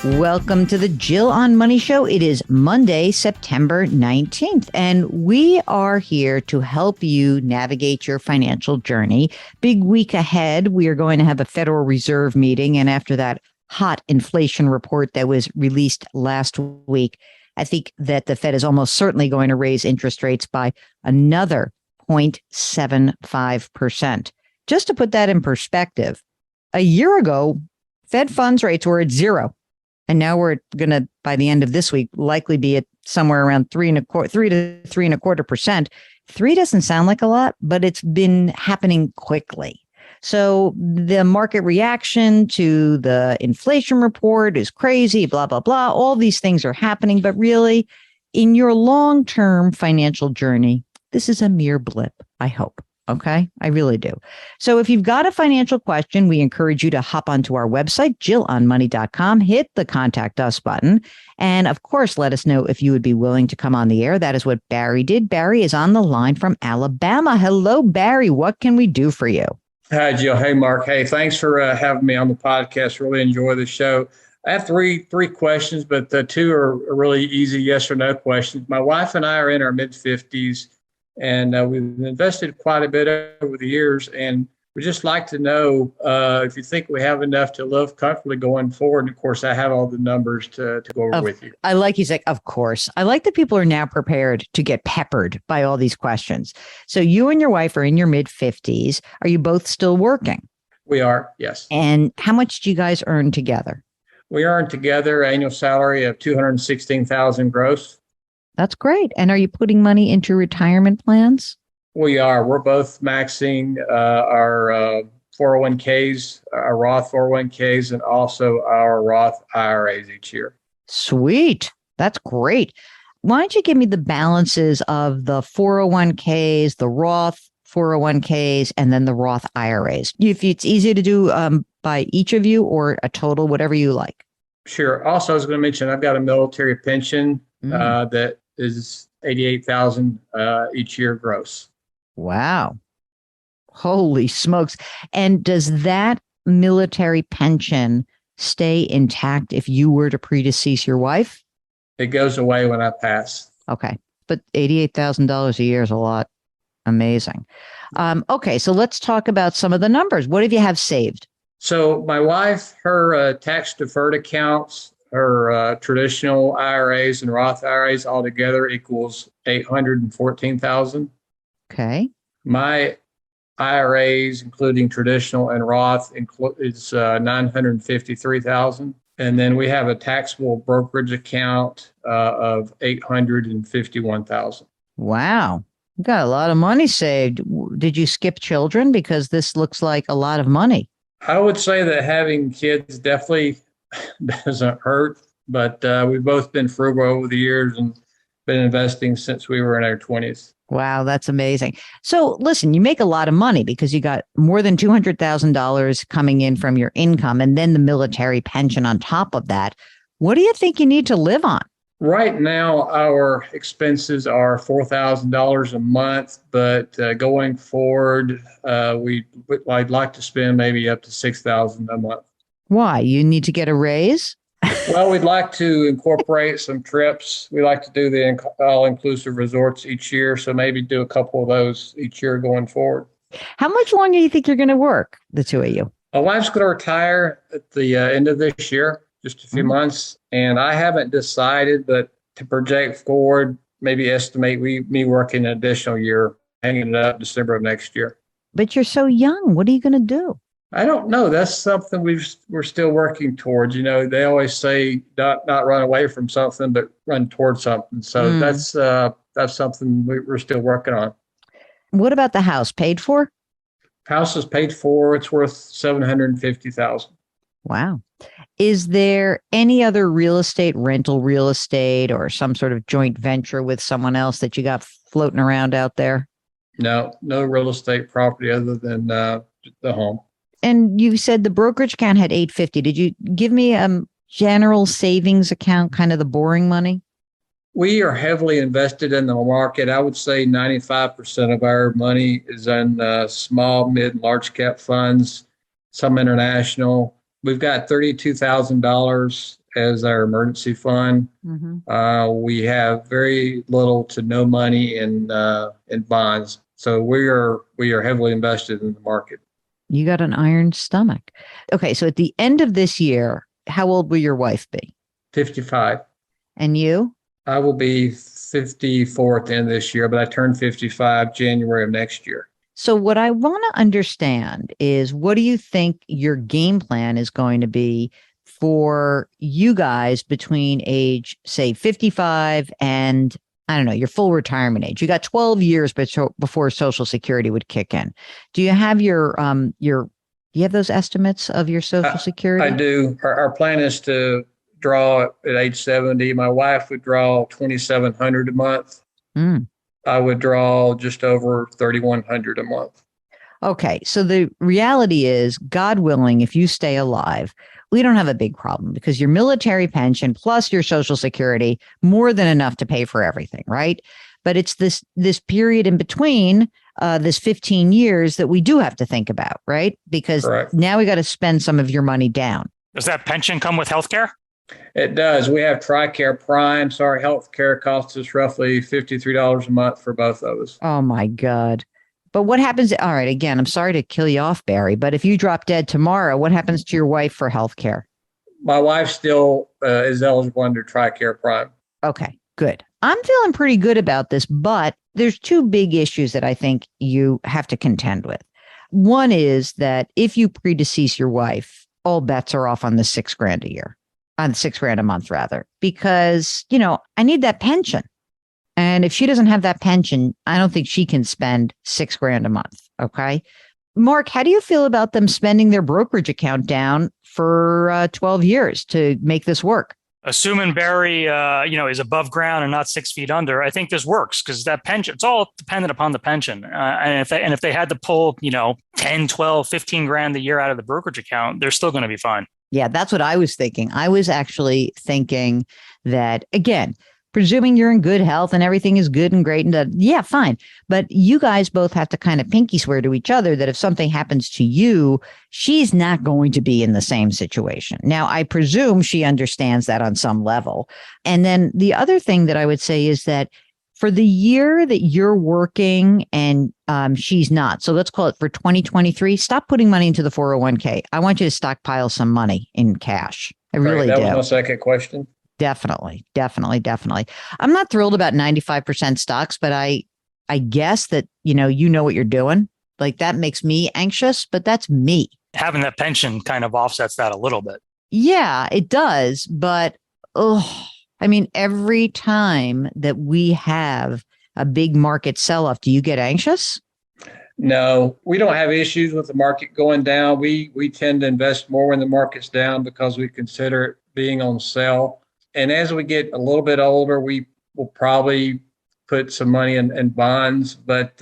Welcome to the Jill on Money Show. It is Monday, September 19th, and we are here to help you navigate your financial journey. Big week ahead. We are going to have a Federal Reserve meeting, and after that hot inflation report that was released last week, I think that the Fed is almost certainly going to raise interest rates by another 0.75%. Just to put that in perspective, a year ago, Fed funds rates were at zero. And now we're going to, by the end of this week, likely be at somewhere around 3 to 3.25%. 3 doesn't sound like a lot, but it's been happening quickly. So the market reaction to the inflation report is crazy, blah, blah, blah. All these things are happening. But really, in your long-term financial journey, this is a mere blip, I hope. Okay, I really do. So if you've got a financial question, we encourage you to hop onto our website, jillonmoney.com, hit the contact us button. And of course, let us know if you would be willing to come on the air. That is what Barry did. Barry is on the line from Alabama. Hello, Barry. What can we do for you? Hi, Jill. Hey, Mark. Hey, thanks for having me on the podcast. Really enjoy the show. I have three questions, but the two are really easy yes or no questions. My wife and I are in our mid-50s. And we've invested quite a bit over the years. And we'd just like to know if you think we have enough to live comfortably going forward. And of course, I have all the numbers to go over with you. I like you say, of course. I like that people are now prepared to get peppered by all these questions. So you and your wife are in your mid-50s. Are you both still working? We are, yes. And how much do you guys earn together? We earn together annual salary of $216,000 gross. That's great. And are you putting money into retirement plans? We are. We're both maxing our 401ks, our Roth 401ks, and also our Roth IRAs each year. Sweet. That's great. Why don't you give me the balances of the 401ks, the Roth 401ks, and then the Roth IRAs? If it's easy to do by each of you or a total, whatever you like. Sure. Also, I was going to mention I've got a military pension that is $88,000 each year gross. Wow. Holy smokes. And does that military pension stay intact if you were to predecease your wife? It goes away when I pass. Okay. But $88,000 a year is a lot. Amazing. Okay. So let's talk about some of the numbers. What have you have saved? So my wife, her tax deferred accounts, her traditional IRAs and Roth IRAs altogether equals $814,000. Okay. My IRAs, including traditional and Roth, is $953,000. And then we have a taxable brokerage account of $851,000. Wow. You got a lot of money saved. Did you skip children? Because this looks like a lot of money. I would say that having kids definitely doesn't hurt, but we've both been frugal over the years and been investing since we were in our 20s. Wow, that's amazing. So listen, you make a lot of money because you got more than $200,000 coming in from your income and then the military pension on top of that. What do you think you need to live on? Right now, our expenses are $4,000 a month, but going forward, I'd like to spend maybe up to $6,000 a month. Why? You need to get a raise? Well, we'd like to incorporate some trips. We like to do the all-inclusive resorts each year, so maybe do a couple of those each year going forward. How much longer do you think you're going to work, the two of you? My wife's going to retire at the end of this year, just a few months, and I haven't decided, but to project forward, maybe estimate me working an additional year, hanging it up December of next year. But you're so young. What are you going to do? I don't know. That's something we're still working towards. You know, they always say not run away from something, but run towards something. So that's something we're still working on. What about the house? Paid for? House is paid for. It's worth $750,000. Wow. Is there any other rental real estate, or some sort of joint venture with someone else that you got floating around out there? No real estate property other than the home. And you said the brokerage account had $850. Did you give me a general savings account, kind of the boring money? We are heavily invested in the market. I would say 95% of our money is in small, mid, large cap funds, some international. We've got $32,000 as our emergency fund. We have very little to no money in bonds, so we are heavily invested in the market. You got an iron stomach. Okay, so at the end of this year, how old will your wife be? 55. And you? I will be 54 at the end of this year, but I turn 55 January of next year. So what I want to understand is, what do you think your game plan is going to be for you guys between age, say, 55 and, I don't know, your full retirement age? You got 12 years before Social Security would kick in. Do you have do you have those estimates of your Social Security? I do. Our plan is to draw at age 70. My wife would draw 2,700 a month. I would draw just over 3,100 a month. Okay. So the reality is, God willing, if you stay alive, we don't have a big problem, because your military pension plus your Social Security, more than enough to pay for everything, right? But it's this period in between, this 15 years, that we do have to think about, right? Because Correct. Now we got to spend some of your money down. Does that pension come with health care? It does. We have TRICARE Prime. So our health care costs us roughly $53 a month for both of us. Oh, my God. But what happens? All right. Again, I'm sorry to kill you off, Barry, but if you drop dead tomorrow, what happens to your wife for health care? My wife still is eligible under TRICARE Prime. Okay, good. I'm feeling pretty good about this, but there's two big issues that I think you have to contend with. One is that if you predecease your wife, all bets are off on the $6,000 a year, on $6,000 a month, rather, because, I need that pension. And if she doesn't have that pension, I don't think she can spend $6,000 a month. Okay. Mark, how do you feel about them spending their brokerage account down for 12 years to make this work? Assuming Barry, is above ground and not 6 feet under, I think this works, because that pension, it's all dependent upon the pension. And if they had to pull, 10, 12, 15 grand a year out of the brokerage account, they're still going to be fine. Yeah, that's what I was thinking. I was actually thinking that, again, presuming you're in good health and everything is good and great, and yeah, fine. But you guys both have to kind of pinky swear to each other that if something happens to you, she's not going to be in the same situation. Now, I presume she understands that on some level. And then the other thing that I would say is that for the year that you're working and she's not, so let's call it for 2023, stop putting money into the 401k. I want you to stockpile some money in cash. I really do. That was my second question. Definitely. I'm not thrilled about 95% stocks, but I guess that, you know what you're doing. Like, that makes me anxious, but that's me. Having that pension kind of offsets that a little bit. Yeah, it does. But, every time that we have a big market sell-off, do you get anxious? No, we don't have issues with the market going down. We tend to invest more when the market's down because we consider it being on sale. And as we get a little bit older, we will probably put some money in bonds, but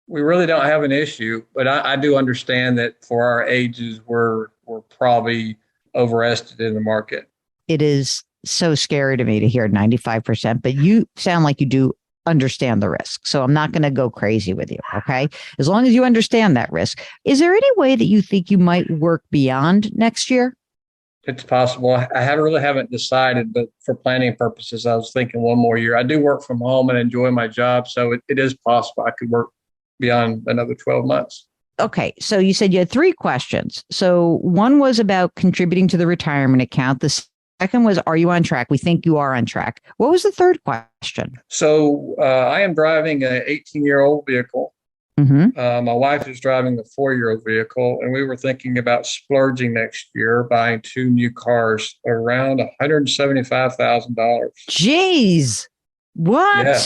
we really don't have an issue. But I do understand that for our ages, we're probably overestimated in the market. It is so scary to me to hear 95%, but you sound like you do understand the risk. So I'm not going to go crazy with you. Okay. As long as you understand that risk. Is there any way that you think you might work beyond next year? It's possible. I haven't decided, but for planning purposes, I was thinking one more year. I do work from home and enjoy my job, so it is possible I could work beyond another 12 months. Okay, so you said you had 3 questions. So one was about contributing to the retirement account. The second was, are you on track? We think you are on track. What was the third question? So I am driving an 18-year-old vehicle. Mm-hmm. My wife is driving a 4-year-old vehicle, and we were thinking about splurging next year, buying 2 new cars around $175,000. Jeez, what? Yeah.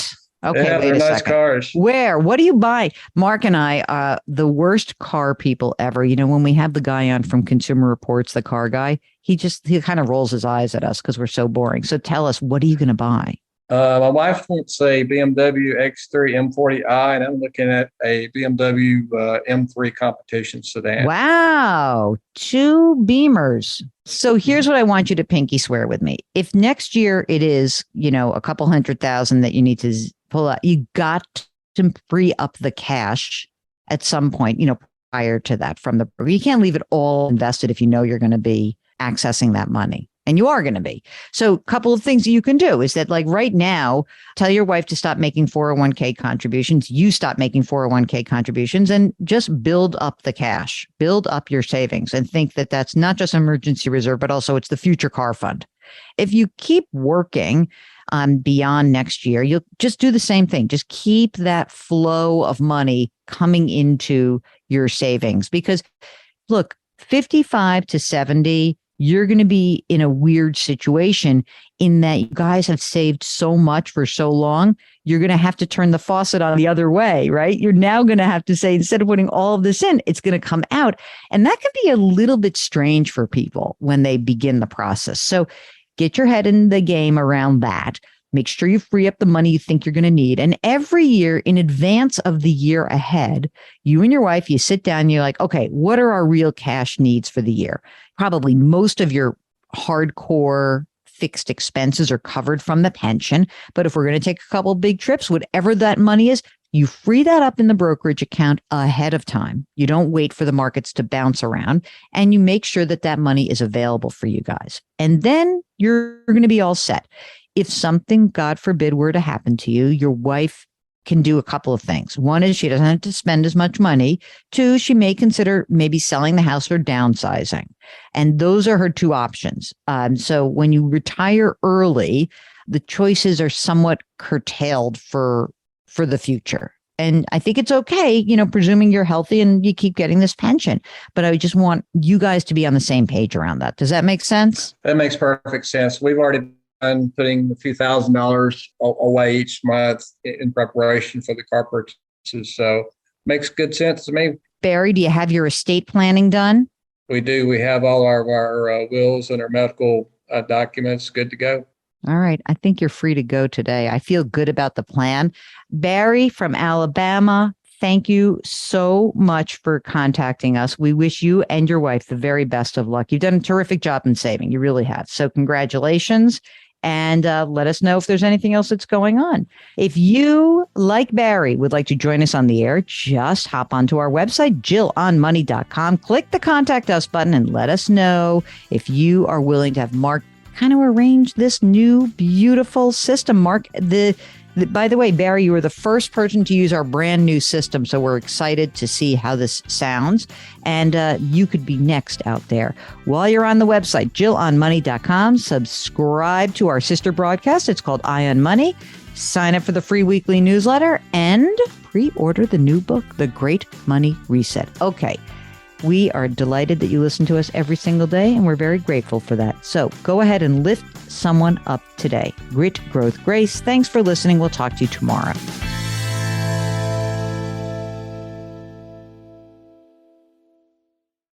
Okay, yeah, wait a nice second. Cars. Where? What do you buy? Mark and I, the worst car people ever. When we have the guy on from Consumer Reports, the car guy, he kind of rolls his eyes at us because we're so boring. So tell us, what are you going to buy? My wife wants a BMW X3 M40i, and I'm looking at a BMW M3 competition sedan. Wow. 2 Beamers. So here's what I want you to pinky swear with me. If next year it is, a couple $100,000 that you need to pull out, you got to free up the cash at some point, prior to that you can't leave it all invested if you're going to be accessing that money. And you are going to be. So a couple of things that you can do is that, like, right now, tell your wife to stop making 401k contributions. You stop making 401k contributions and just build up the cash, build up your savings, and think that that's not just emergency reserve, but also it's the future car fund. If you keep working beyond next year, you'll just do the same thing. Just keep that flow of money coming into your savings, because look, 55 to 70, you're going to be in a weird situation in that you guys have saved so much for so long. You're going to have to turn the faucet on the other way, right? You're now going to have to say, instead of putting all of this in, it's going to come out. And that can be a little bit strange for people when they begin the process. So get your head in the game around that. Make sure you free up the money you think you're going to need. And every year in advance of the year ahead, you and your wife, you sit down and you're like, okay, what are our real cash needs for the year? Probably most of your hardcore fixed expenses are covered from the pension. But if we're going to take a couple of big trips, whatever that money is, you free that up in the brokerage account ahead of time. You don't wait for the markets to bounce around, and you make sure that that money is available for you guys. And then you're going to be all set. If something, God forbid, were to happen to you, your wife can do a couple of things. One is she doesn't have to spend as much money. Two, she may consider maybe selling the house or downsizing. And those are her two options. So when you retire early, the choices are somewhat curtailed for the future. And I think it's okay, presuming you're healthy and you keep getting this pension. But I just want you guys to be on the same page around that. Does that make sense? That makes perfect sense. We've already been putting a few $1,000s away each month in preparation for the car purchases. So makes good sense to me. Barry, do you have your estate planning done? We do. We have all our wills and our medical documents good to go. All right. I think you're free to go today. I feel good about the plan. Barry from Alabama, thank you so much for contacting us. We wish you and your wife the very best of luck. You've done a terrific job in saving. You really have. So congratulations. And let us know if there's anything else that's going on. If you, like Barry, would like to join us on the air, just hop onto our website, jillonmoney.com. Click the Contact Us button and let us know if you are willing to have Mark kind of arrange this new, beautiful system. Mark, by the way, Barry, you were the first person to use our brand new system. So we're excited to see how this sounds. And you could be next out there. While you're on the website, jillonmoney.com, subscribe to our sister broadcast. It's called Eye on Money. Sign up for the free weekly newsletter and pre-order the new book, The Great Money Reset. Okay. We are delighted that you listen to us every single day, and we're very grateful for that. So go ahead and lift someone up today. Grit, growth, grace. Thanks for listening. We'll talk to you tomorrow.